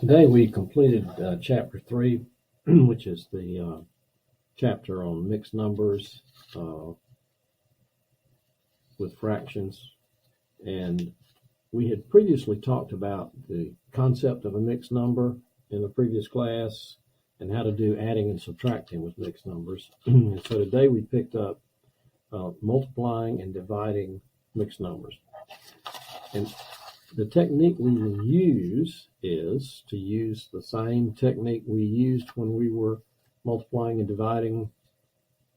Today we completed chapter 3, which is the chapter on mixed numbers with fractions. And we had previously talked about the concept of a mixed number in the previous class and how to do adding and subtracting with mixed numbers. And so today we picked up multiplying and dividing mixed numbers. And the technique we will use is to use the same technique we used when we were multiplying and dividing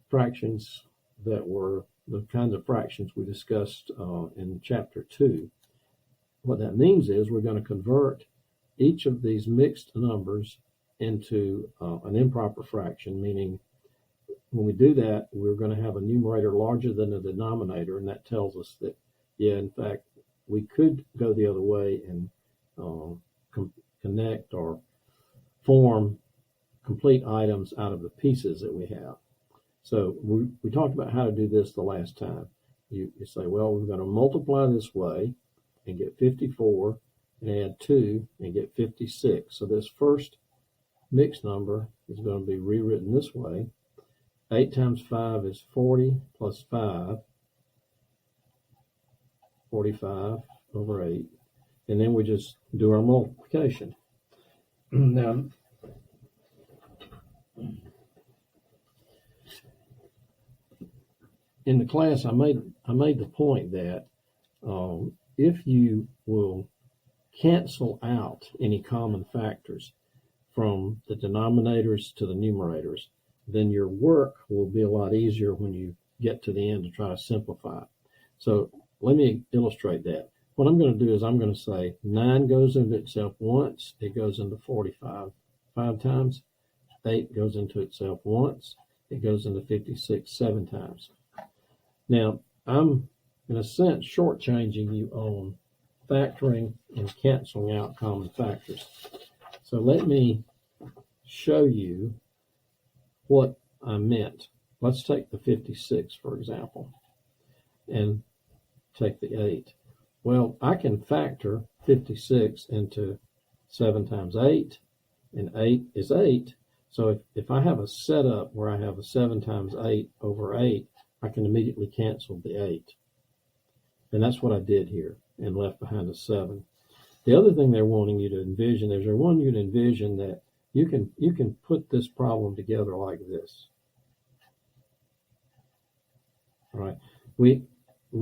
fractions that were the kinds of fractions we discussed in chapter 2. What that means is we're going to convert each of these mixed numbers into an improper fraction, meaning when we do that, we're going to have a numerator larger than the denominator, and that tells us that, yeah, in fact, we could go the other way and connect or form complete items out of the pieces that we have. So we talked about how to do this the last time. You say, well, we're going to multiply this way and get 54 and add 2 and get 56. So this first mixed number is going to be rewritten this way. 8 times 5 is 40 plus 5. 45 over 8, and then we just do our multiplication. Now, in the class, I made the point that if you will cancel out any common factors from the denominators to the numerators, then your work will be a lot easier when you get to the end to try to simplify it. So let me illustrate that. What I'm going to do is I'm going to say 9 goes into itself once. It goes into 45 5 times. 8 goes into itself once. It goes into 56 7 times. Now, I'm, in a sense, shortchanging you on factoring and canceling out common factors. So let me show you what I meant. Let's take the 56, for example, and take the 8. Well, I can factor 56 into 7 times 8, and 8 is 8. So if I have a setup where I have a 7 times 8 over 8, I can immediately cancel the 8. And that's what I did here and left behind a 7. The other thing they're wanting you to envision is they're wanting you to envision that you can put this problem together like this. All right. We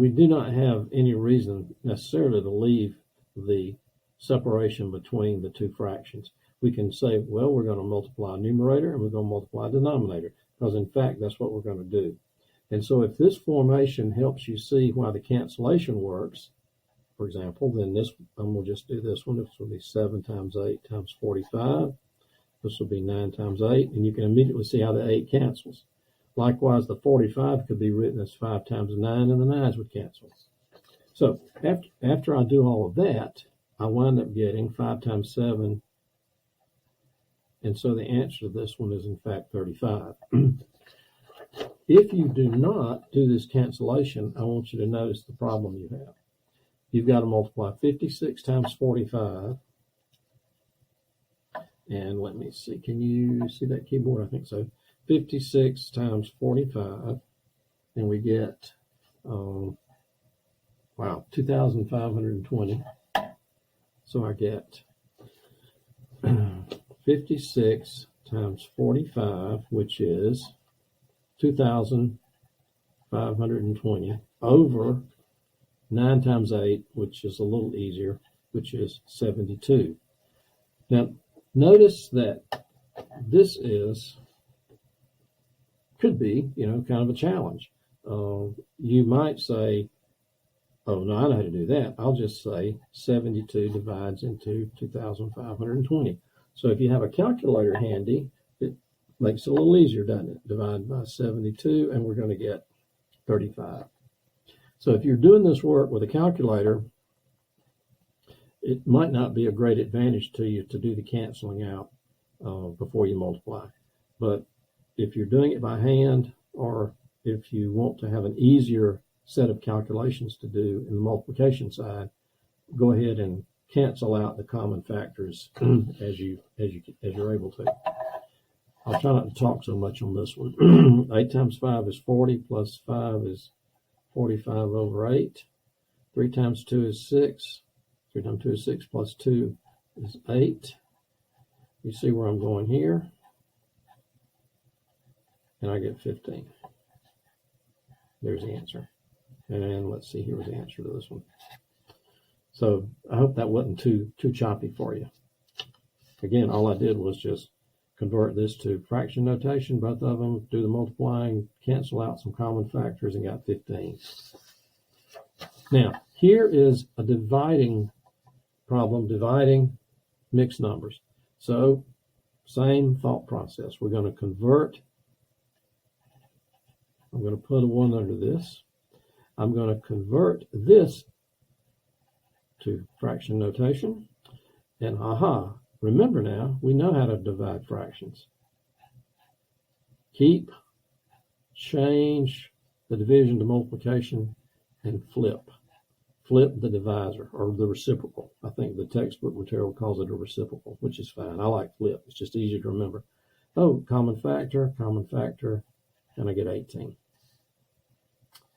do not have any reason necessarily to leave the separation between the two fractions. We can say, well, we're going to multiply a numerator and we're going to multiply a denominator, because in fact, that's what we're going to do. And so if this formation helps you see why the cancellation works, for example, then we'll just do this one. This will be 7 times 8 times 45. This will be 9 times 8, and you can immediately see how the 8 cancels. Likewise, the 45 could be written as 5 times 9, and the 9s would cancel. So after I do all of that, I wind up getting 5 times 7, and so the answer to this one is, in fact, 35. If you do not do this cancellation, I want you to notice the problem you have. You've got to multiply 56 times 45, and let me see, can you see that keyboard? I think so. 56 times 45, and we get, 2,520. So I get 56 times 45, which is 2,520, over 9 times 8, which is a little easier, which is 72. Now, notice that this could be, kind of a challenge. You might say, oh, no, I know how to do that. I'll just say 72 divides into 2,520. So if you have a calculator handy, it makes it a little easier, doesn't it? Divide by 72, and we're going to get 35. So if you're doing this work with a calculator, it might not be a great advantage to you to do the canceling out before you multiply. But if you're doing it by hand, or if you want to have an easier set of calculations to do in the multiplication side, go ahead and cancel out the common factors as you're able to. I'll try not to talk so much on this one. 8 times 5 is 40, plus 5 is 45 over 8. 3 times 2 is 6. 3 times 2 is 6, plus 2 is 8. You see where I'm going here? And I get 15. There's the answer. And let's see, here's the answer to this one. So I hope that wasn't too choppy for you. Again, all I did was just convert this to fraction notation, both of them, do the multiplying, cancel out some common factors, and got 15. Now, here is a dividing problem, dividing mixed numbers. So, same thought process. We're going to convert. I'm going to put a 1 under this. I'm going to convert this to fraction notation. And remember now, we know how to divide fractions. Keep, change the division to multiplication, and flip. Flip the divisor, or the reciprocal. I think the textbook material calls it a reciprocal, which is fine. I like flip. It's just easier to remember. Oh, common factor, and I get 18.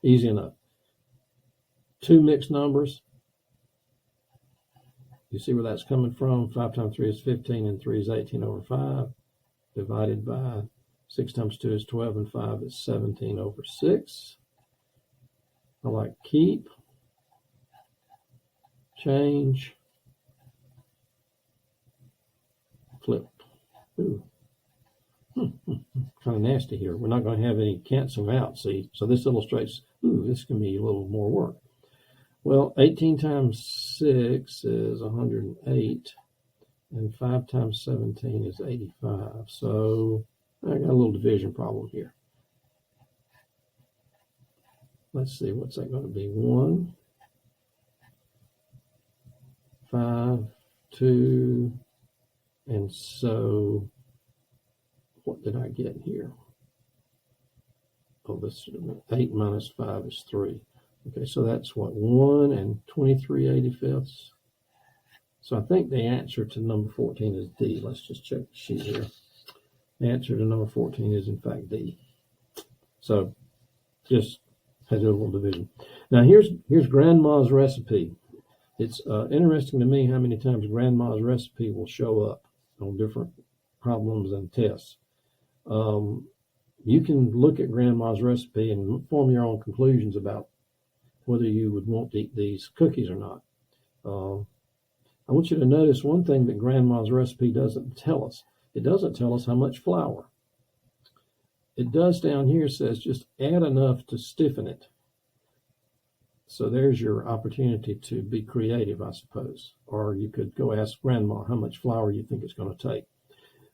Easy enough. 2 mixed numbers. You see where that's coming from? 5 times 3 is 15, and 3 is 18 over 5, divided by 6 times 2 is 12, and 5 is 17 over 6. I like keep, change, flip. Ooh. Kind of nasty here. We're not going to have any canceling out, see? So this illustrates, this can be a little more work. Well, 18 times 6 is 108, and 5 times 17 is 85. So I got a little division problem here. Let's see, what's that going to be? 1, 5, 2, and so what did I get here? Oh, this 8 minus 5 is 3. Okay, so that's what, 1 and 23/85. So I think the answer to number 14 is D. Let's just check the sheet here. The answer to number 14 is in fact D. So just had a little division. Now here's Grandma's recipe. It's interesting to me how many times Grandma's recipe will show up on different problems and tests. You can look at Grandma's recipe and form your own conclusions about whether you would want to eat these cookies or not. I want you to notice one thing that Grandma's recipe doesn't tell us. It doesn't tell us how much flour. It does down here, says just add enough to stiffen it. So there's your opportunity to be creative, I suppose. Or you could go ask Grandma how much flour you think it's going to take.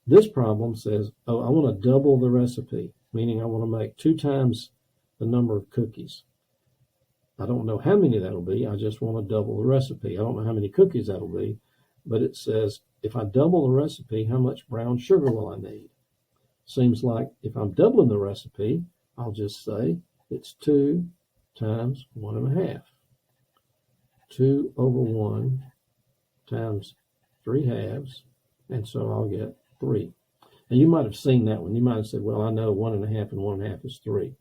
This problem says, I want to double the recipe, meaning I want to make 2 times the number of cookies. I don't know how many that'll be. I just want to double the recipe. I don't know how many cookies that'll be, but it says, if I double the recipe, how much brown sugar will I need? Seems like if I'm doubling the recipe, I'll just say it's 2 times 1.5. 2 over 1 times 3/2, and so I'll get 3. And you might have seen that one. You might have said, well, I know 1.5 and 1.5 is 3.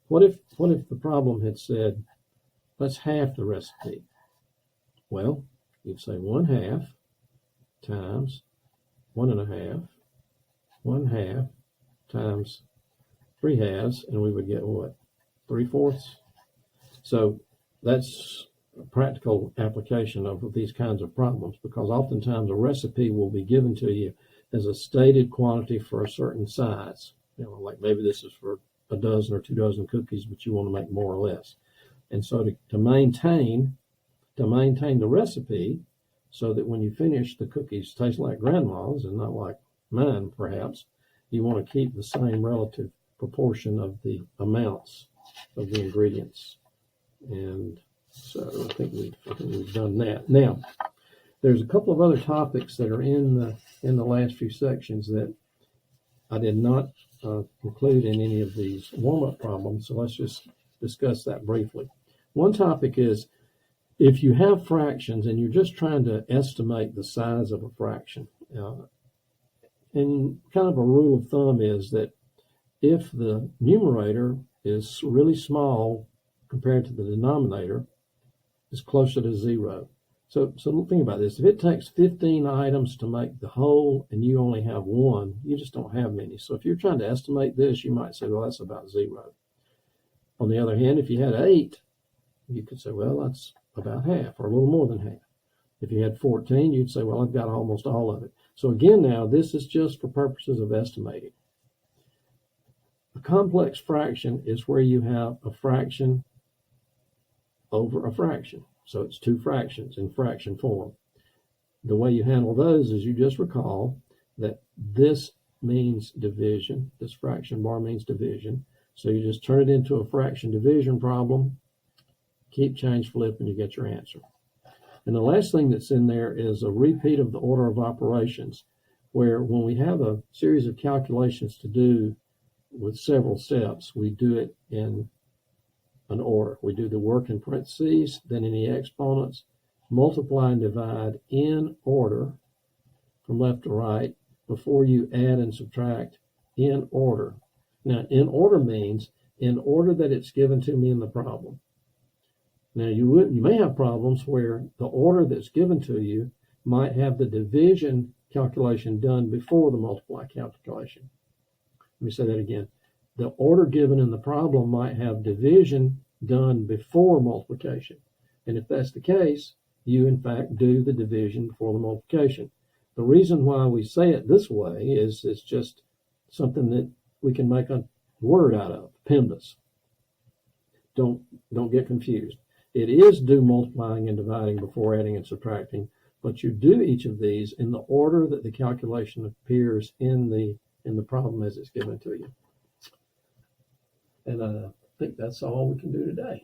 What if the problem had said, let's half the recipe? Well, you'd say 1/2 times 1.5, 1/2 times 3/2, and we would get what? 3/4. So that's a practical application of these kinds of problems, because oftentimes a recipe will be given to you as a stated quantity for a certain size. Like maybe this is for a dozen or 2 dozen cookies, but you want to make more or less. And so to maintain the recipe so that when you finish, the cookies taste like Grandma's and not like mine, perhaps, you want to keep the same relative proportion of the amounts of the ingredients. And so I think we've done that. Now, there's a couple of other topics that are in the last few sections that I did not include in any of these warm-up problems, so let's just discuss that briefly. One topic is If you have fractions and you're just trying to estimate the size of a fraction, and kind of a rule of thumb is that if the numerator is really small compared to the denominator, it's closer to zero. So think about this. If it takes 15 items to make the whole and you only have one, you just don't have many. So if you're trying to estimate this, you might say, well, that's about zero. On the other hand, if you had 8, you could say, well, that's about half or a little more than half. If you had 14, you'd say, well, I've got almost all of it. So again, now this is just for purposes of estimating. A complex fraction is where you have a fraction over a fraction. So it's two fractions in fraction form. The way you handle those is you just recall that this means division. This fraction bar means division. So you just turn it into a fraction division problem, keep, change, flip, and you get your answer. And the last thing that's in there is a repeat of the order of operations, where when we have a series of calculations to do with several steps, we do it in an order. We do the work in parentheses, then any exponents, multiply and divide in order from left to right before you add and subtract in order. Now, in order means in order that it's given to me in the problem. Now, you may have problems where the order that's given to you might have the division calculation done before the multiply calculation. Let me say that again. The order given in the problem might have division done before multiplication. And if that's the case, you in fact do the division before the multiplication. The reason why we say it this way is it's just something that we can make a word out of, PEMDAS. Don't get confused. It is do multiplying and dividing before adding and subtracting, but you do each of these in the order that the calculation appears in the problem as it's given to you. And I think that's all we can do today.